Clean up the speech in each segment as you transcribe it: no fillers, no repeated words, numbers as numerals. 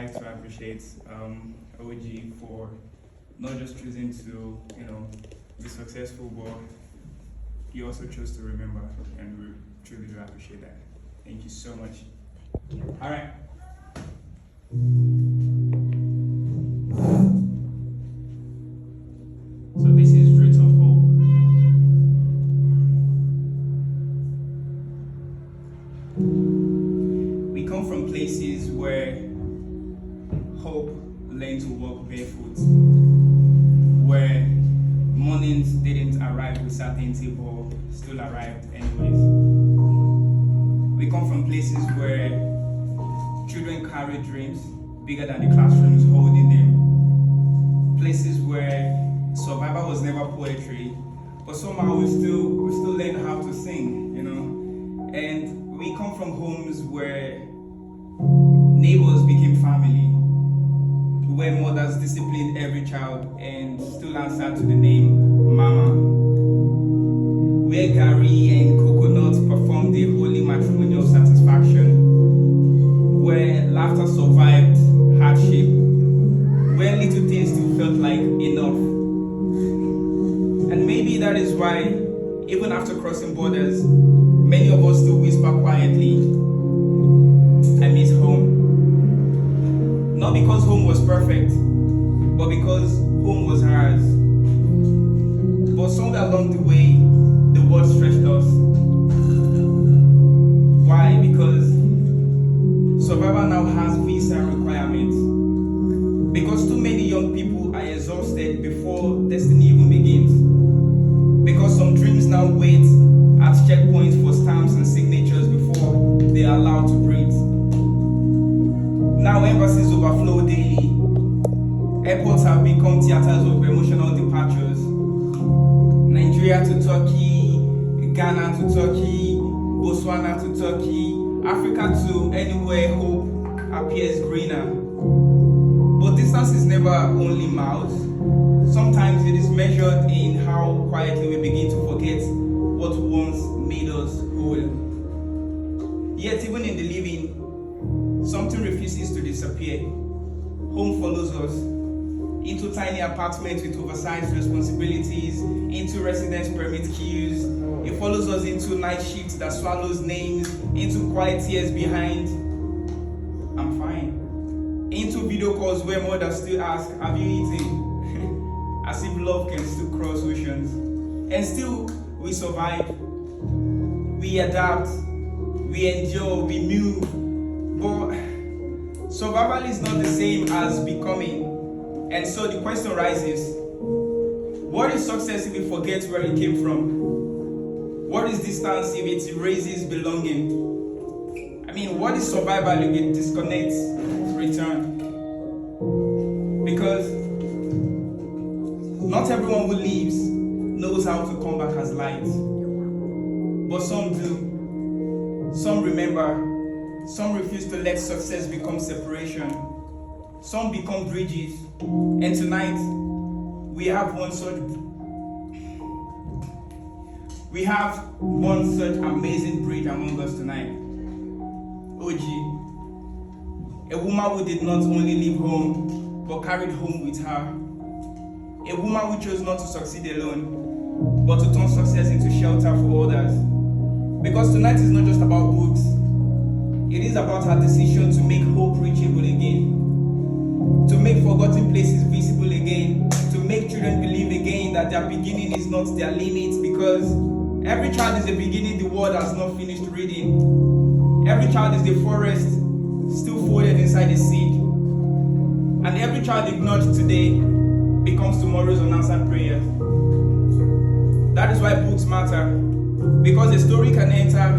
like to appreciate OG for not just choosing to, be successful, but he also chose to remember, and we truly do appreciate that. Thank you so much. All right. So this is Roots of Hope. We come from places where hope learned to walk barefoot, where mornings didn't arrive with certainty but still arrived anyways. We come from places where children carry dreams bigger than the classrooms holding them. Places where survival was never poetry, but somehow we still learn how to sing, And we come from homes where neighbors became family, where mothers disciplined every child and still answered to the name Mama, where Gary and coconut performed the holy matrimonial satisfaction, where laughter survived hardship, where little things still felt like enough. And maybe that is why, even after crossing borders, many of us still whisper quietly, I miss home. Not because home was perfect, but because home was ours. But somewhere along the way, the world stretched us. Why? Because survival now has visa requirements. Because too many young people are exhausted before destiny even begins. Because some dreams now wait at checkpoints for stamps and signatures before they are allowed to breathe. Now embassies overflow daily. Airports have become theaters of emotional departures. Nigeria to Turkey, Ghana to Turkey, Botswana to Turkey, Africa to anywhere hope appears greener. But distance is never only miles. Sometimes it is measured in how quietly we begin to forget what once made us whole. Yet even in the living, something refuses to disappear. Home follows us into tiny apartments with oversized responsibilities, into residence permit queues. It follows us into night shifts that swallows names, into quiet tears behind, I'm fine. Into video calls where mothers still ask, have you eaten? As if love can still cross oceans. And still, we survive. We adapt. We endure. We move. But survival is not the same as becoming. And so the question rises, what is success if we forget where it came from? What is distance if it erases belonging? What is survival if it disconnects return? Because not everyone who leaves knows how to come back as light. But some do. Some remember. Some refuse to let success become separation. Some become bridges. And tonight, we have one such amazing bridge among us tonight. OG. A woman who did not only leave home, but carried home with her. A woman who chose not to succeed alone, but to turn success into shelter for others. Because tonight is not just about books. It is about her decision to make hope reachable again. To make forgotten places visible again. To make children believe again that their beginning is not their limit. Because every child is a beginning the world has not finished reading. Every child is the forest still folded inside the seed. And every child ignored today becomes tomorrow's unanswered prayers. That is why books matter. Because a story can enter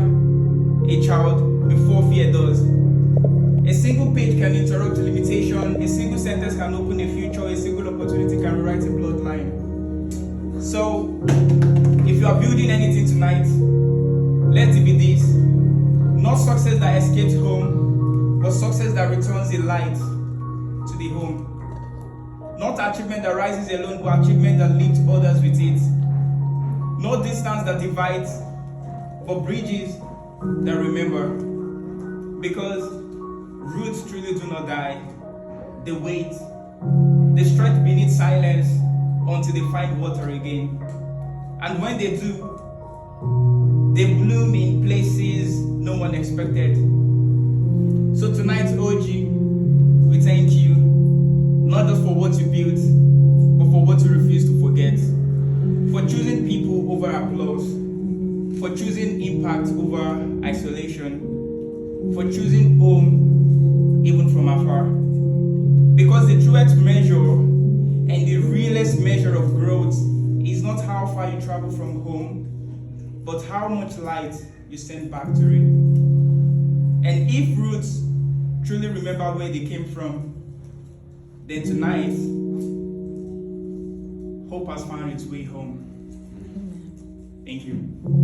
a child before fear does. A single page can interrupt a limitation, a single sentence can open a future, a single opportunity can rewrite a bloodline. So, if you are building anything tonight, let it be this. Not success that escapes home, but success that returns a light to the home. Not achievement that rises alone, but achievement that lifts others with it. No distance that divides, but bridges that remember. Because roots truly do not die, they wait, they stretch beneath silence until they find water again. And when they do, they bloom in places no one expected. So tonight, OG, we thank you, not just for what you built, but for what you refuse to forget. For choosing people over applause, for choosing impact over isolation, for choosing home even from afar. Because the truest measure and the realest measure of growth is not how far you travel from home, but how much light you send back to it. And if roots truly remember where they came from, then tonight, hope has found its way home. Thank you.